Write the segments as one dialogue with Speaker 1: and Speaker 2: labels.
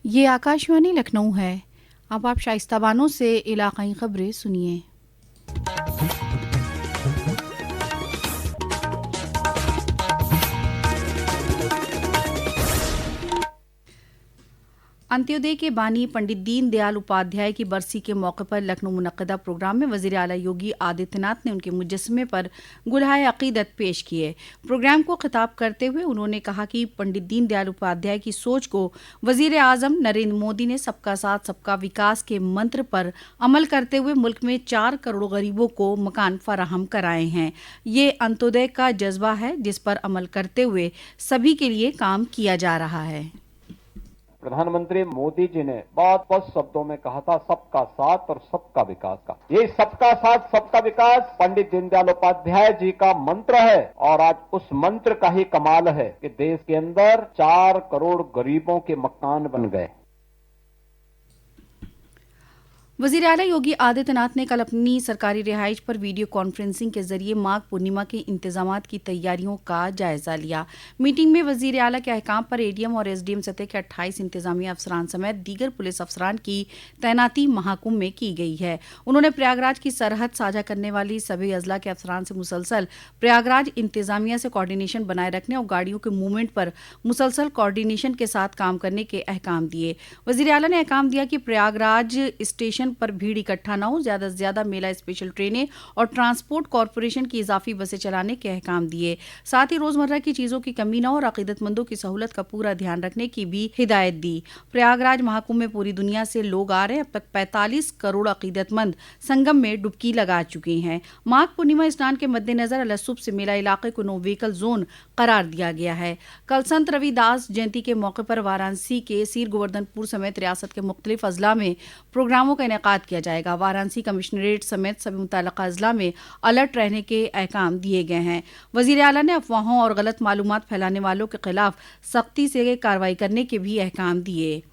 Speaker 1: ये आकाशवाणी लखनऊ है। अब आप शाइस्ता बानो से इलाकाई खबरें सुनिए। अंत्योदय के बानी पंडित दीन दयाल उपाध्याय की बरसी के मौके पर लखनऊ मुनक्कदा प्रोग्राम में वजीर आला योगी आदित्यनाथ ने उनके मुजस्समे पर गुलहाए अकीदत पेश किए। प्रोग्राम को खिताब करते हुए उन्होंने कहा कि पंडित दीन दयाल उपाध्याय की सोच को वजीर आजम नरेंद्र मोदी ने सबका साथ सबका विकास के मंत्र पर अमल करते हुए मुल्क में 4 करोड़ गरीबों को मकान फराहम कराए हैं। ये अंत्योदय का जज्बा है जिस पर अमल करते हुए सभी के लिए काम किया जा रहा है।
Speaker 2: प्रधानमंत्री मोदी जी ने बहुत स्पष्ट शब्दों में कहा था सबका साथ और सबका विकास का। ये सबका साथ सबका विकास पंडित दीनदयाल उपाध्याय जी का मंत्र है और आज उस मंत्र का ही कमाल है कि देश के अंदर 4 करोड़ गरीबों के मकान बन गए।
Speaker 1: वजीर आला योगी आदित्यनाथ ने कल अपनी सरकारी रिहाइश पर वीडियो कॉन्फ्रेंसिंग के जरिए माघ पूर्णिमा के इंतजामात की तैयारियों का जायजा लिया। मीटिंग में वजीर आला के अहकाम पर एडीएम और एसडीएम सतह के 28 इंतजामिया अफसरान समेत दीगर पुलिस अफसरान की तैनाती महाकुंभ में की गई है। उन्होंने प्रयागराज की सरहद साझा करने वाली सभी अजला के अफसरान से मुसलसल प्रयागराज इंतजामिया से कोऑर्डिनेशन बनाए रखने और गाड़ियों के मूवमेंट पर मुसलसल कोऑर्डिनेशन के साथ काम करने के अहकाम दिए। वजीर आला ने अहकाम दिया कि प्रयागराज स्टेशन पर भीड़ इकट्ठा न हो, ज्यादा से ज्यादा मेला स्पेशल ट्रेनें और ट्रांसपोर्ट कॉरपोरेशन की इजाफी बसें चलाने के अहकाम दिए। साथ ही रोजमर्रा की चीजों की कमी न हो और अकीदतमंदों की सहूलत का पूरा ध्यान रखने की भी हिदायत दी। प्रयागराज महाकुंभ में पूरी दुनिया से लोग आ रहे हैं। अब तक 45 करोड़ अकीदतमंद संगम में डुबकी लगा चुके हैं। माघ पूर्णिमा स्नान के मद्देनजर अलसुब से मेला इलाके को नो व्हीकल जोन करार दिया गया है। कल संत रविदास जयंती के मौके पर वाराणसी के सीर गोवर्धनपुर समेत रियासत के मुख्तलिफ अजला में प्रोग्रामों का इनेकाद किया जाएगा। वाराणसी कमिश्नरेट समेत सभी मुतल्लिका अजला में अलर्ट रहने के अहकाम दिए गए हैं। वजीर आला ने अफवाहों और गलत मालूमात फैलाने वालों के खिलाफ सख्ती से कार्रवाई करने के भी अहकाम दिए।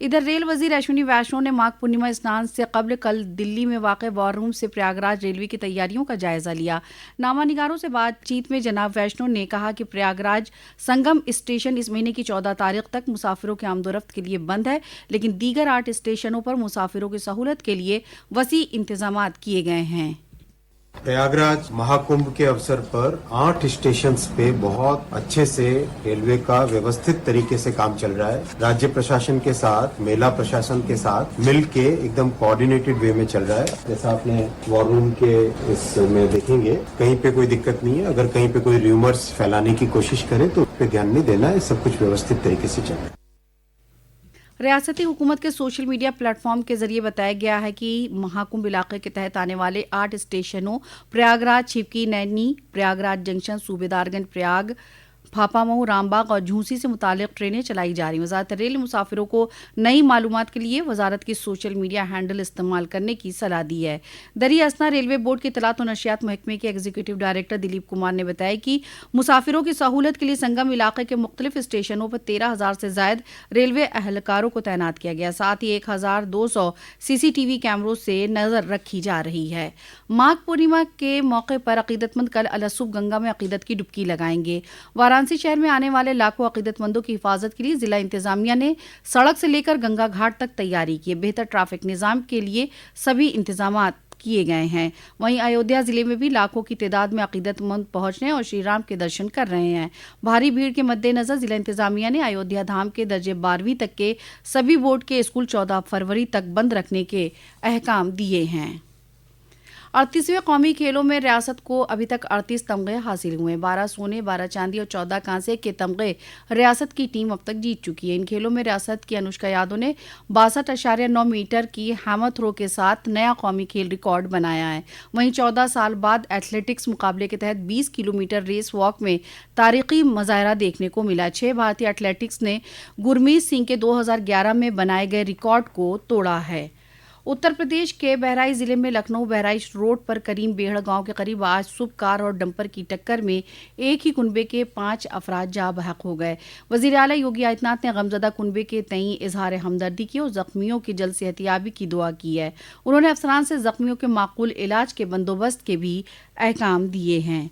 Speaker 1: इधर रेल वजीर अश्विनी वैष्णव ने माघ पूर्णिमा स्नान से कबल कल दिल्ली में वाक़ वॉर रूम से प्रयागराज रेलवे की तैयारियों का जायजा लिया। नामानिगारों से बातचीत में जनाब वैष्णव ने कहा कि प्रयागराज संगम स्टेशन इस महीने की 14 तारीख तक मुसाफिरों के आमदोरफ्त के लिए बंद है, लेकिन दीगर 8 स्टेशनों पर मुसाफिरों की सहूलत के लिए वसी इंतजामात किए गए हैं।
Speaker 3: प्रयागराज महाकुंभ के अवसर पर 8 स्टेशंस पे बहुत अच्छे से रेलवे का व्यवस्थित तरीके से काम चल रहा है। राज्य प्रशासन के साथ, मेला प्रशासन के साथ मिलके एकदम कोऑर्डिनेटेड वे में चल रहा है। जैसा आपने वॉर रूम के इसमें देखेंगे, कहीं पे कोई दिक्कत नहीं है। अगर कहीं पे कोई र्यूमर्स फैलाने की कोशिश करे तो उस पे ध्यान नहीं देना है। सब कुछ व्यवस्थित तरीके से चल रहा है।
Speaker 1: रियासती हुकूमत के सोशल मीडिया प्लेटफॉर्म के जरिए बताया गया है कि महाकुंभ इलाके के तहत आने वाले 8 स्टेशनों प्रयागराज, छिपकी, नैनी, प्रयागराज जंक्शन, सूबेदारगंज, प्रयाग, फाफामऊ, रामबाग और झूंसी से मुतालिक ट्रेनें चलाई जा रही हैं। वजारत रेल मुसाफिरों को नई मालूमात के लिए वजारत की सोशल मीडिया हैंडल इस्तेमाल करने की सलाह दी है। दरी असना रेलवे बोर्ड के इत्तलात और नशियात महकमे के एग्जीक्यूटिव डायरेक्टर दिलीप कुमार ने बताया कि मुसाफिरों की सहूलत के लिए संगम इलाके के मुख्तलिफ स्टेशनों पर 13,000 से जायद रेलवे अहलकारों को तैनात किया गया। साथ ही 1,200 CCTV कैमरों से नजर रखी जा रही है। माघ पूर्णिमा के मौके पर अकीदतमंद कल अलसुब गंगा में अकीदत की डुबकी लगाएंगे। वाराणसी शहर में आने वाले लाखों अकीदतमंदों की हिफाजत के लिए जिला इंतजामिया ने सड़क से लेकर गंगा घाट तक तैयारी की है। बेहतर ट्रैफिक निजाम के लिए सभी इंतजामात किए गए हैं। वहीं अयोध्या जिले में भी लाखों की तादाद में अकीदतमंद पहुंच रहे हैं और श्री राम के दर्शन कर रहे हैं। भारी भीड़ के मद्देनजर जिला इंतजामिया ने अयोध्या धाम के दर्जे 12वीं तक के सभी बोर्ड के स्कूल 14 फरवरी तक बंद रखने के अहकाम दिए हैं। 38वें कौमी खेलों में रियासत को अभी तक 38 तमगे हासिल हुए। 12 सोने, 12 चांदी और 14 कांसे के तमगे रियासत की टीम अब तक जीत चुकी है। इन खेलों में रियासत की अनुष्का यादव ने 62.9 मीटर की हैमर थ्रो के साथ नया कौमी खेल रिकॉर्ड बनाया है। वहीं 14 साल बाद एथलेटिक्स मुकाबले के तहत 20 किलोमीटर रेस वॉक में तारीखी मुजाहरा देखने को मिला। 6 भारतीय एथलेटिक्स ने गुरमीत सिंह के 2011 में बनाए गए रिकॉर्ड को तोड़ा है। उत्तर प्रदेश के बहराइच जिले में लखनऊ बहराइच रोड पर करीम बेहड़ गांव के करीब आज सुबह कार और डंपर की टक्कर में एक ही कुनबे के 5 अफराद जा बहक हो गए। वजीर आला योगी आदित्यनाथ ने गमजदा कुनबे के तई इजहार हमदर्दी की और जख्मियों की जल्द सेहतियाबी की दुआ की है। उन्होंने अफसरान से जख्मियों के माकूल इलाज के बंदोबस्त के भी अहकाम दिए हैं।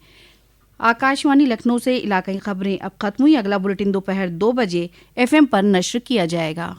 Speaker 1: आकाशवाणी लखनऊ से इलाकाई खबरें अब खत्म हुई। अगला बुलेटिन दोपहर 2 बजे FM पर नश्र किया जाएगा।